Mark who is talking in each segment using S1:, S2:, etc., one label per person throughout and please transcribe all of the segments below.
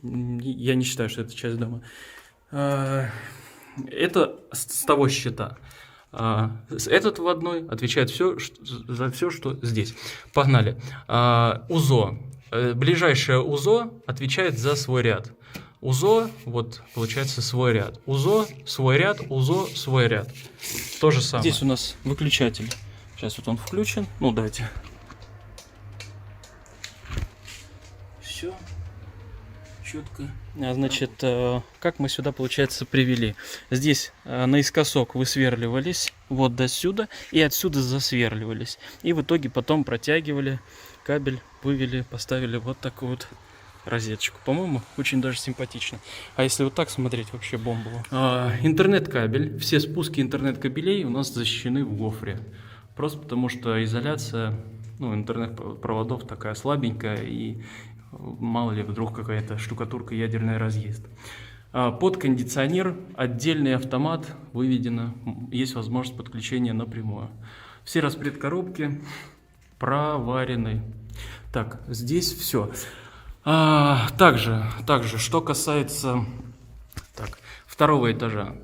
S1: Я не считаю, что это часть дома. Это с того счета. Этот вводной отвечает за все, что здесь. Погнали. УЗО. Ближайшее УЗО отвечает за свой ряд. УЗО, вот получается свой ряд. УЗО, свой ряд, УЗО, свой ряд. То же самое. Здесь у нас выключатель. Сейчас вот он включен. Ну, давайте. Все. Четко. Значит, как мы сюда, получается, привели? Здесь наискосок высверливались вот до сюда, и отсюда засверливались. И в итоге потом протягивали кабель, вывели, поставили вот такую вот розеточку. По-моему, очень даже симпатично. А если вот так смотреть, вообще бомбово. Интернет-кабель. Все спуски интернет-кабелей у нас защищены в гофре. Просто потому что изоляция, ну, интернет-проводов такая слабенькая, и мало ли вдруг какая-то штукатурка, ядерный разъезд. Под кондиционер отдельный автомат выведено. Есть возможность подключения напрямую. Все распредкоробки проварены. Так, здесь все. Также, что касается второго этажа.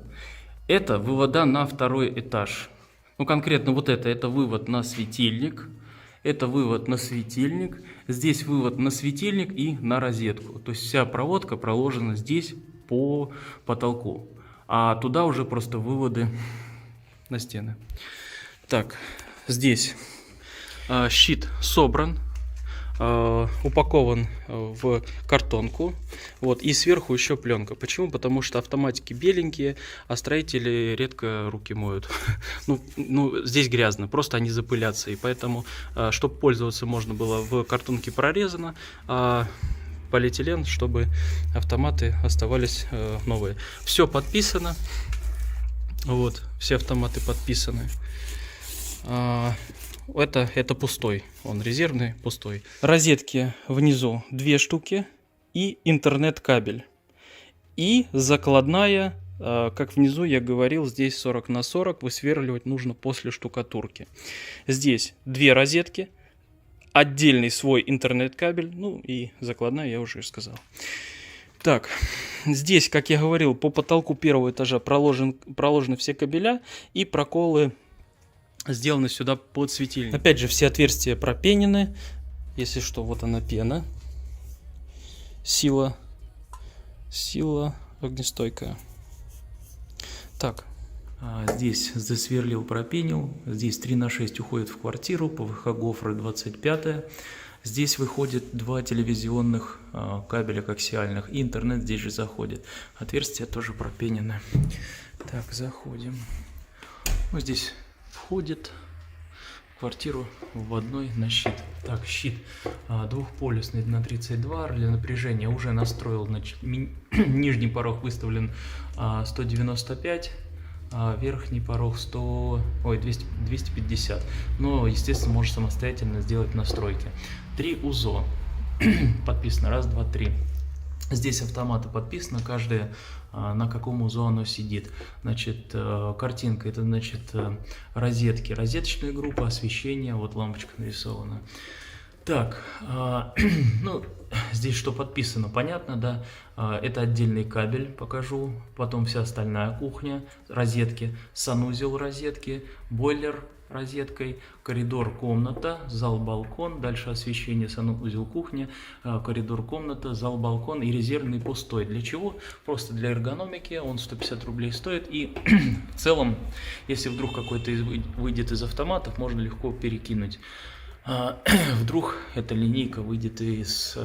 S1: Это вывода на второй этаж. Ну, конкретно вот это вывод на светильник. Это вывод на светильник. Здесь вывод на светильник и на розетку. То есть вся проводка проложена здесь по потолку. А туда уже просто выводы на стены. Так, здесь щит собран. Упакован в картонку, вот, и сверху еще пленка. Почему? Потому что автоматики беленькие, а строители редко руки моют. Ну, здесь грязно, просто они запылятся, и поэтому, чтобы пользоваться можно было, в картонке прорезано, а полиэтилен, чтобы автоматы оставались новые. Все подписано, вот, все автоматы подписаны. Это пустой, он резервный, пустой. Розетки внизу 2 штуки и интернет-кабель. И закладная, как внизу я говорил, здесь 40 на 40, высверливать нужно после штукатурки. Здесь 2 розетки, отдельный свой интернет-кабель, ну и закладная я уже сказал. Так, здесь, как я говорил, по потолку первого этажа проложены все кабеля и проколы сделаны сюда под светильник. Опять же, все отверстия пропенены. Если что, вот она пена. Сила огнестойкая. Так. Здесь засверлил, пропенил. Здесь 3 на 6 уходит в квартиру. ПВХ гофры 25. Здесь выходит 2 телевизионных кабеля коаксиальных. И интернет здесь же заходит. Отверстия тоже пропенены. Так, заходим. Вот здесь входит в квартиру вводной на щит. Так, щит двухполюсный на 32 для напряжения уже настроил. Значит, нижний порог выставлен 195, верхний порог 250. Но, естественно, можешь самостоятельно сделать настройки. 3 УЗО подписано. 1, 2, 3. Здесь автоматы подписано, каждое на каком УЗО оно сидит. Значит, картинка, это значит розетки, розеточная группа, освещение, вот лампочка нарисована. Так, ну, здесь что подписано, понятно, да? Это отдельный кабель, покажу, потом вся остальная кухня, розетки, санузел розетки, бойлер розеткой, коридор, комната, зал, балкон, дальше освещение, санузел, кухня, коридор, комната, зал, балкон и резервный пустой. Для чего? Просто для эргономики, он 150 рублей стоит, и в целом, если вдруг какой-то выйдет из автоматов, можно легко перекинуть. Вдруг эта линейка выйдет из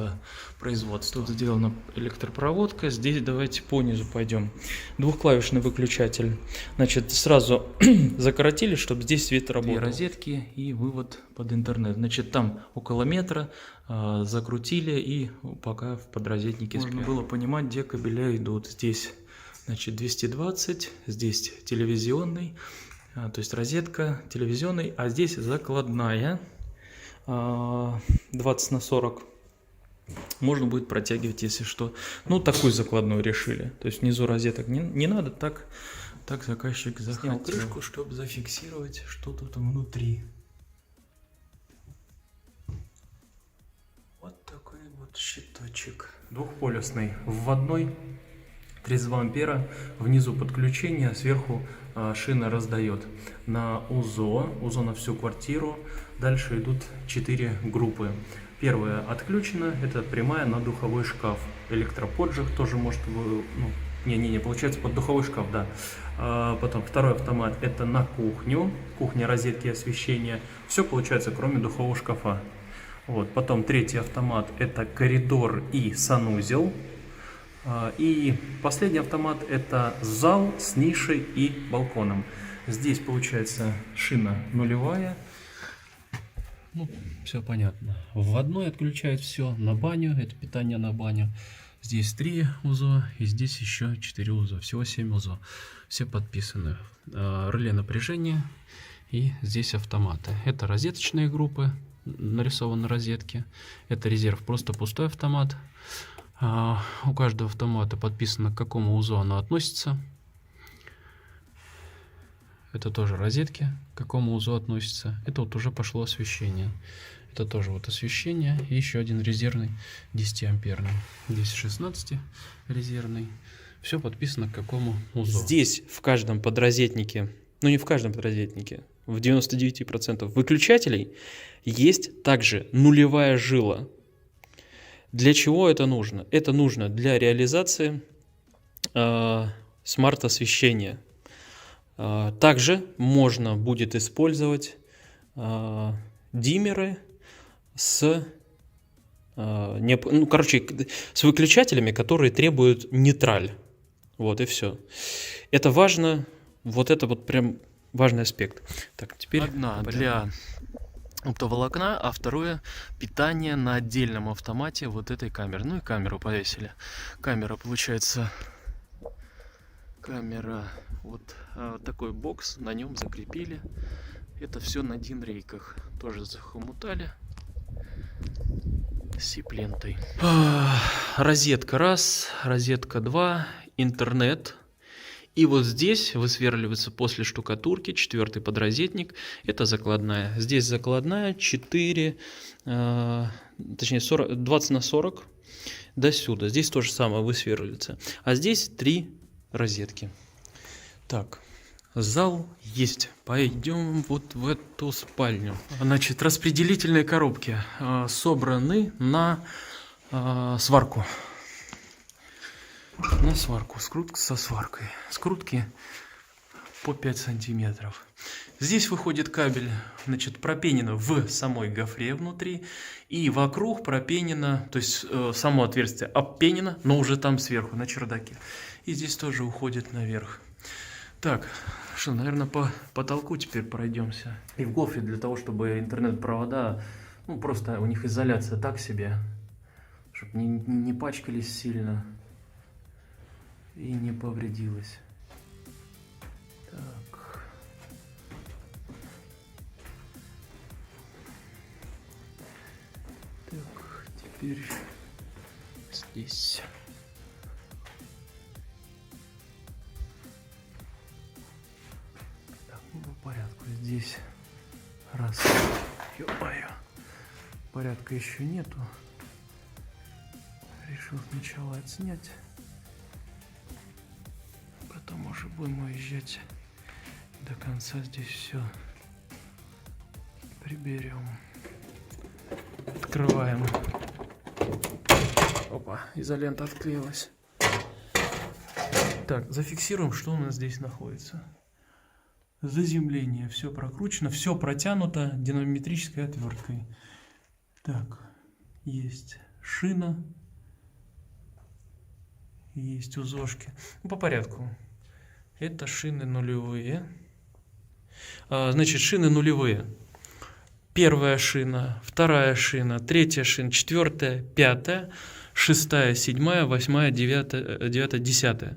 S1: производства. Тут сделана электропроводка. Здесь давайте по низу пойдем. Двухклавишный выключатель. Значит, сразу закоротили, чтобы здесь свет работал. 2 розетки и вывод под интернет. Значит, там около метра закрутили, и пока в подрозетнике можно было понимать, где кабеля идут. Здесь, значит, 220, здесь телевизионный, то есть розетка телевизионный, а здесь закладная. 20 на 40 можно будет протягивать, если что. Ну, такую закладную решили. То есть внизу розеток не надо, так заказчик захотел. Снял крышку, чтобы зафиксировать, что тут внутри. Вот такой вот щиточек. двухполюсный, вводной, 32 ампера, внизу подключение, сверху шина раздает на УЗО на всю квартиру. Дальше идут 4 группы. Первая отключена, это прямая на духовой шкаф. Электроподжиг тоже может, получается под духовой шкаф, да. Потом второй автомат это на кухню, кухня, розетки, освещение. Все получается, кроме духового шкафа. Вот. Потом третий автомат это коридор и санузел. И последний автомат это зал с нишей и балконом. Здесь получается шина нулевая. Ну, все понятно. Вводной отключает все на баню, это питание на баню. Здесь 3 УЗО и здесь еще 4 УЗО. Всего 7 УЗО. Все подписаны. Реле напряжения и здесь автоматы. Это розеточные группы, нарисованы розетки. Это резерв, просто пустой автомат. У каждого автомата подписано, к какому УЗО оно относится. Это тоже розетки, к какому УЗО относится. Это вот уже пошло освещение. Это тоже вот освещение. И еще один резервный 10 амперный. Здесь 16 резервный. Все подписано, к какому УЗО. Здесь в каждом подрозетнике, ну не в каждом подрозетнике, в 99% выключателей есть также нулевая жила. Для чего это нужно? Это нужно для реализации смарт-освещения. Также можно будет использовать диммеры с выключателями, которые требуют нейтраль. Вот и все. Это важно. Вот это вот прям важный аспект. Так, теперь одна для оптоволокна, а второе питание на отдельном автомате вот этой камеры. Ну и камеру повесили. Камера получается, вот такой бокс, на нем закрепили. Это все на динрейках. Тоже захомутали сип-лентой. Розетка 1, розетка 2, интернет. И вот здесь высверливается после штукатурки 4-й подрозетник. Это закладная. Здесь закладная 4, точнее 40, 20 на 40 до сюда. Здесь то же самое высверливается. А здесь 3 розетки. Так, зал есть. Пойдем вот в эту спальню. Значит, распределительные коробки собраны на сварку. На сварку. Скрутка со сваркой. Скрутки по 5 сантиметров. Здесь выходит кабель, значит, пропенено в самой гофре внутри. И вокруг пропенено, то есть само отверстие обпенено, но уже там сверху, на чердаке. И здесь тоже уходит наверх. Так, что, наверное, по потолку теперь пройдемся. И в гофре для того, чтобы интернет-провода, ну, просто у них изоляция так себе, чтобы не пачкались сильно. И не повредилась. Так. Так, теперь здесь. Так, ну по порядку. Здесь раз. Ё-моё. Порядка еще нету. Решил сначала отснять. Потом уже будем уезжать до конца, здесь все приберем. Открываем. Опа, изолента отклеилась. Так, зафиксируем, что у нас здесь находится. Заземление, все прокручено, все протянуто динамометрической отверткой. Так, есть шина, есть узошки. Ну, по порядку. Это шины нулевые. Значит, шины нулевые. Первая шина, вторая шина, третья шина, 4-я, 5-я, 6-я, 7-я, 8-я, 9-я, 10-я.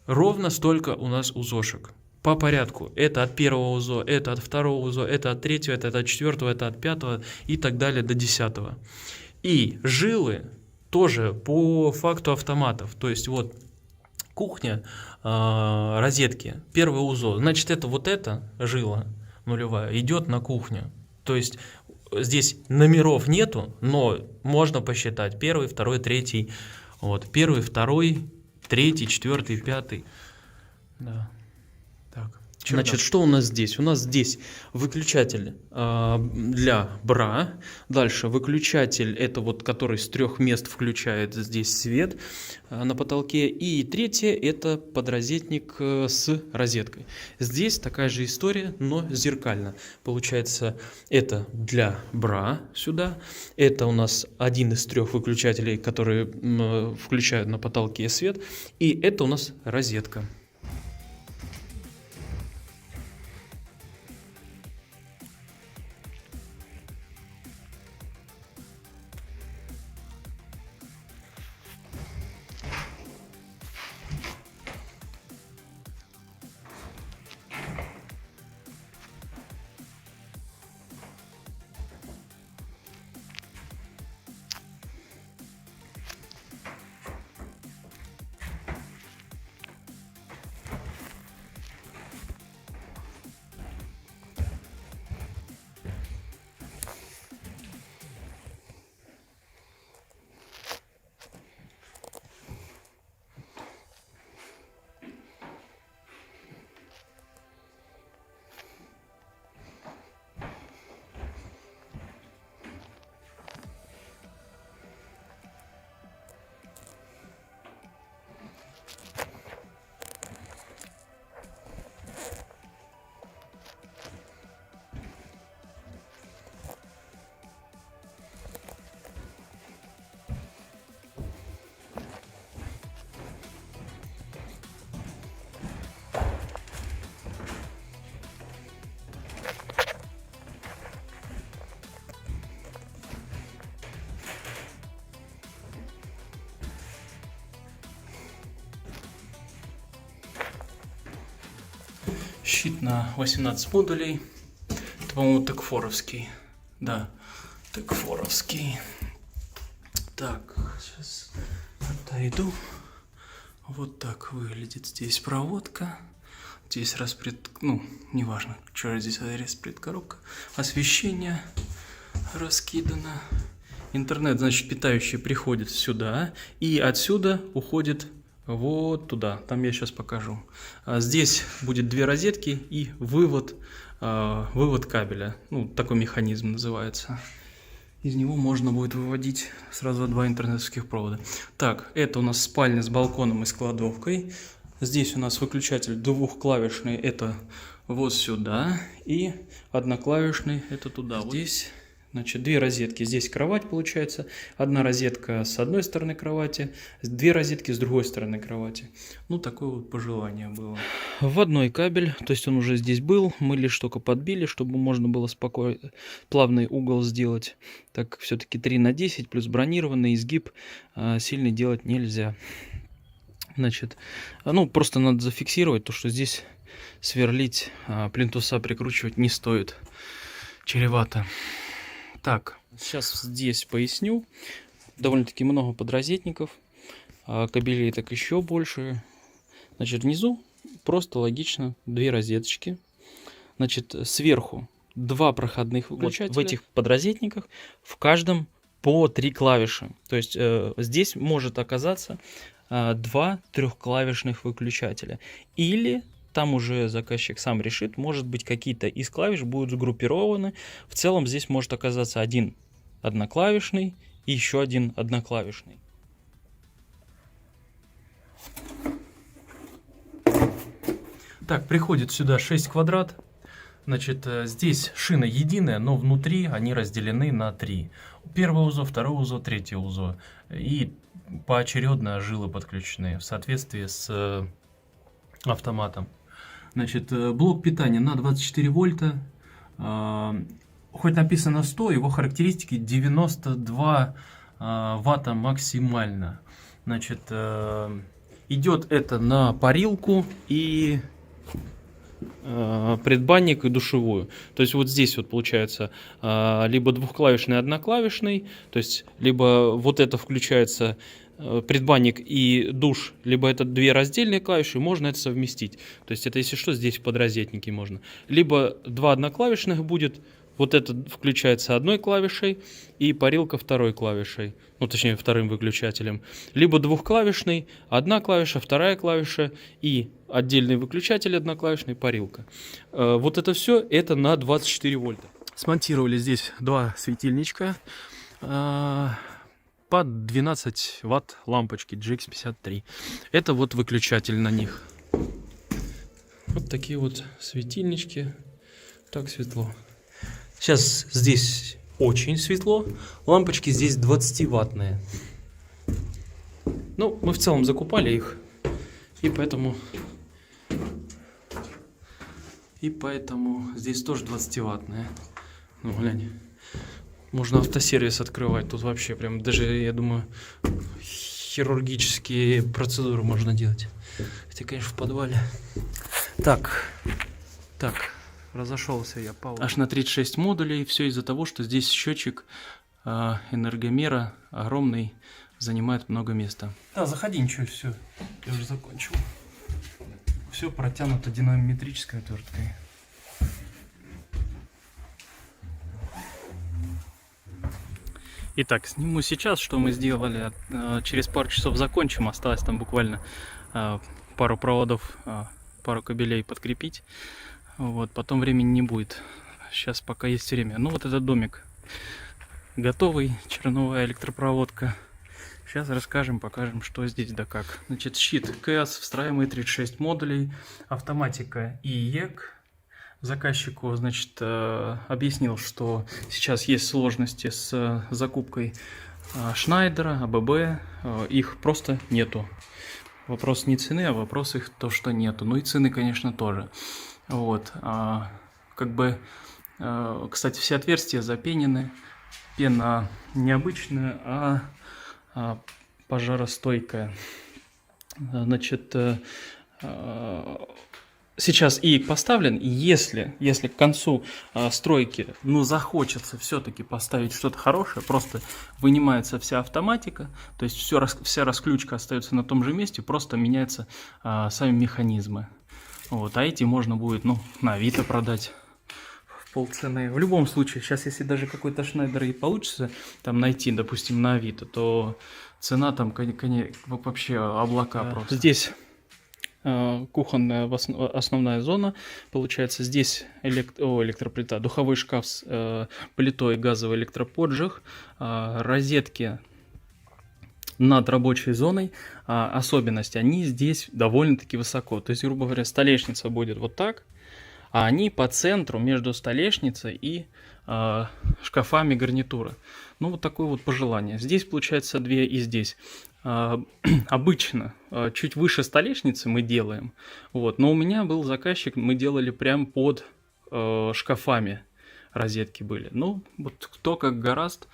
S1: Ровно столько у нас узошек. По порядку. Это от первого УЗО, это от второго УЗО, это от третьего, это от 4-го, это от 5-го и так далее до 10-го. И жилы тоже по факту автоматов. То есть вот кухня, розетки, первый УЗО. Значит, это вот эта жила нулевая идет на кухню. То есть здесь номеров нету, но можно посчитать. Первый, второй, третий. Вот, первый, второй, третий, четвертый, пятый. Да. Так. Значит, что у нас здесь? У нас здесь выключатель для бра. Дальше выключатель, это вот который с 3 мест включает здесь свет на потолке. И третье, это подрозетник с розеткой. Здесь такая же история, но зеркально. Получается, это для бра сюда. Это у нас один из 3 выключателей, которые включают на потолке свет. И это у нас розетка. Щит на 18 модулей. Это, по-моему, Текфоровский. Да, Текфоровский. Так, сейчас отойду. Вот так выглядит здесь проводка. Здесь неважно, что здесь распредкоробка. Освещение раскидано. Интернет, значит, питающий приходит сюда. И отсюда уходит вот туда. Там я сейчас покажу. Здесь будет 2 розетки и вывод кабеля. Ну, такой механизм называется. Из него можно будет выводить сразу 2 интернетских провода. Так, это у нас спальня с балконом и с кладовкой. Здесь у нас выключатель 2-клавишный, это вот сюда. И одноклавишный, это туда. Здесь, значит, 2 розетки. Здесь кровать получается. 1 розетка с одной стороны кровати, 2 розетки с другой стороны кровати. Ну, такое вот пожелание было. Вводной кабель, то есть он уже здесь был. Мы лишь только подбили, чтобы можно было спокойно плавный угол сделать. Так все-таки 3×10 плюс бронированный изгиб сильно делать нельзя. Значит, ну, просто надо зафиксировать то, что здесь сверлить, плинтуса прикручивать не стоит. Чревато. Так, сейчас здесь поясню. Довольно-таки много подрозетников. Кабелей так еще больше. Значит, внизу просто логично 2 розеточки. Значит, сверху 2 проходных выключателя. Вот в этих подрозетниках в каждом по 3 клавиши. То есть здесь может оказаться 2 3-клавишных выключателя. Или там уже заказчик сам решит, может быть, какие-то из клавиш будут сгруппированы. В целом здесь может оказаться 1 одноклавишный и еще 1 одноклавишный. Так, приходит сюда 6 квадрат. Значит, здесь шина единая, но внутри они разделены на 3. Первое УЗО, второе УЗО, третье УЗО. И поочередно жилы подключены в соответствии с автоматом. Значит, блок питания на 24 вольта. Хоть написано 100, его характеристики 92 ватта максимально. Значит, идет это на парилку и предбанник и душевую. То есть вот здесь вот получается либо 2-клавишный, одноклавишный, то есть либо вот это включается предбанник и душ, либо это 2 раздельные клавиши, можно это совместить. То есть это, если что, здесь в подрозетнике можно. Либо 2 одноклавишных будет,
S2: Вот это включается одной клавишей и парилка второй клавишей, ну точнее вторым выключателем. Либо двухклавишный, одна клавиша, вторая клавиша и отдельный выключатель одноклавишный, парилка. Вот это все, это на 24 вольта. Смонтировали здесь два светильничка под 12 ватт лампочки GX53. Это вот выключатель на них. Вот такие вот светильнички. Так светло. Сейчас здесь очень светло. Лампочки здесь 20-ваттные. Ну, мы в целом закупали их. И поэтому здесь тоже 20-ваттные. Ну, глянь. Можно автосервис открывать. Тут вообще прям даже, я думаю, хирургические процедуры можно делать. Хотя, конечно, в подвале. Так. Разошелся я, Павел. Аж на 36 модулей. Все из-за того, что здесь счетчик энергомера огромный, занимает много места. Да, заходи, ничего, все. Я уже закончил. Все протянуто динамометрической отверткой. Итак, сниму сейчас, что мы сделали. Через пару часов закончим. Осталось там буквально пару проводов, пару кабелей подкрепить. Вот, потом времени не будет. Сейчас пока есть время. Ну вот этот домик готовый, черновая электропроводка. Сейчас расскажем, покажем, что здесь да как. Значит, щит КС, встраиваемый 36 модулей, автоматика ИЕК. Заказчику, значит, объяснил, что сейчас есть сложности с закупкой Шнайдера, АББ. Их просто нету. Вопрос не цены, а вопрос их то, что нету. Ну и цены, конечно, тоже. Вот, кстати, все отверстия запенены. Пена необычная, а пожаростойкая. Значит, сейчас ИИК поставлен. Если к концу стройки, захочется все-таки поставить что-то хорошее, просто вынимается вся автоматика, то есть вся расключка остается на том же месте, просто меняются сами механизмы. Вот, а эти можно будет, на Авито продать в полцены. В любом случае, сейчас, если даже какой-то Шнайдер и получится там найти, допустим, на Авито, то цена там вообще облака просто. Здесь кухонная основная зона, получается, здесь электроплита, духовой шкаф с плитой, газовый электроподжиг, розетки над рабочей зоной. Особенность, они здесь довольно-таки высоко. То есть, грубо говоря, столешница будет вот так, а они по центру между столешницей и шкафами гарнитура. Ну, вот такое вот пожелание. Здесь, получается, две и здесь. Обычно чуть выше столешницы мы делаем. Вот. Но у меня был заказчик, мы делали прям под шкафами. Розетки были. Ну, вот кто как горазд,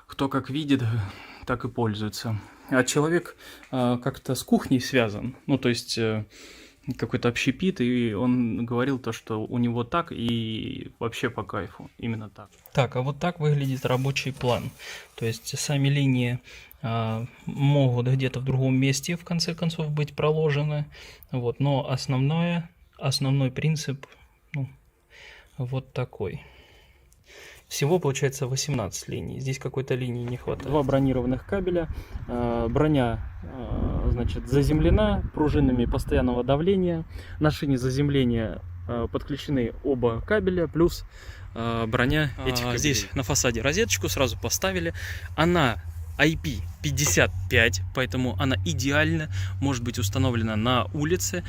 S2: кто как видит, так и пользуется. А человек как-то с кухней связан, то есть какой-то общепит, и он говорил то, что у него так, и вообще по кайфу, именно так. Так, а вот так выглядит рабочий план. То есть сами линии могут где-то в другом месте, в конце концов, быть проложены, вот, но основной принцип, вот такой. Всего получается 18 линий. Здесь какой-то линии не хватает. Два бронированных кабеля. Броня, значит, заземлена пружинами постоянного давления. На шине заземления подключены оба кабеля, плюс броня этих кабелей. Здесь на фасаде розеточку сразу поставили. Она IP55, поэтому она идеально может быть установлена на улице.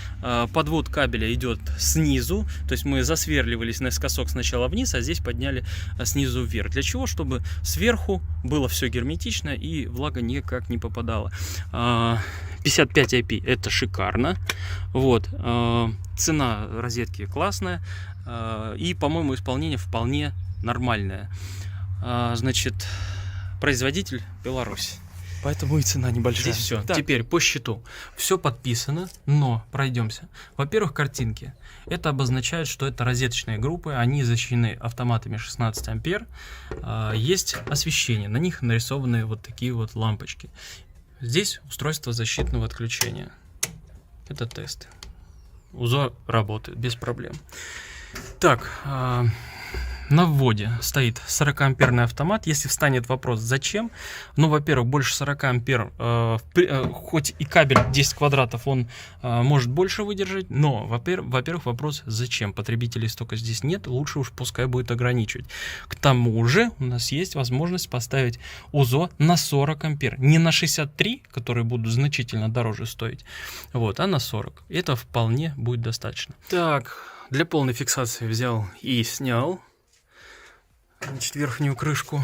S2: Подвод кабеля идет снизу, то есть мы засверливались наискосок сначала вниз, а здесь подняли снизу вверх. Для чего? Чтобы сверху было все герметично и влага никак не попадала. 55 IP это шикарно. Вот. Цена розетки классная. И, по-моему, исполнение вполне нормальное. Значит, производитель Беларусь. Поэтому и цена небольшая. Здесь все. Теперь по счету. Все подписано, но пройдемся. Во-первых, картинки. Это обозначает, что это розеточные группы. Они защищены автоматами 16 ампер. Есть освещение. На них нарисованы вот такие вот лампочки. Здесь устройство защитного отключения. Это тест. УЗО работает без проблем. Так, На вводе стоит 40-амперный автомат. Если встанет вопрос, зачем? Ну, во-первых, больше 40 ампер, хоть и кабель 10 квадратов, он может больше выдержать, но, во-первых, вопрос, зачем? Потребителей столько здесь нет, лучше уж пускай будет ограничивать. К тому же у нас есть возможность поставить УЗО на 40 ампер. Не на 63, которые будут значительно дороже стоить, вот, а на 40. Это вполне будет достаточно. Так, для полной фиксации взял и снял, значит, верхнюю крышку.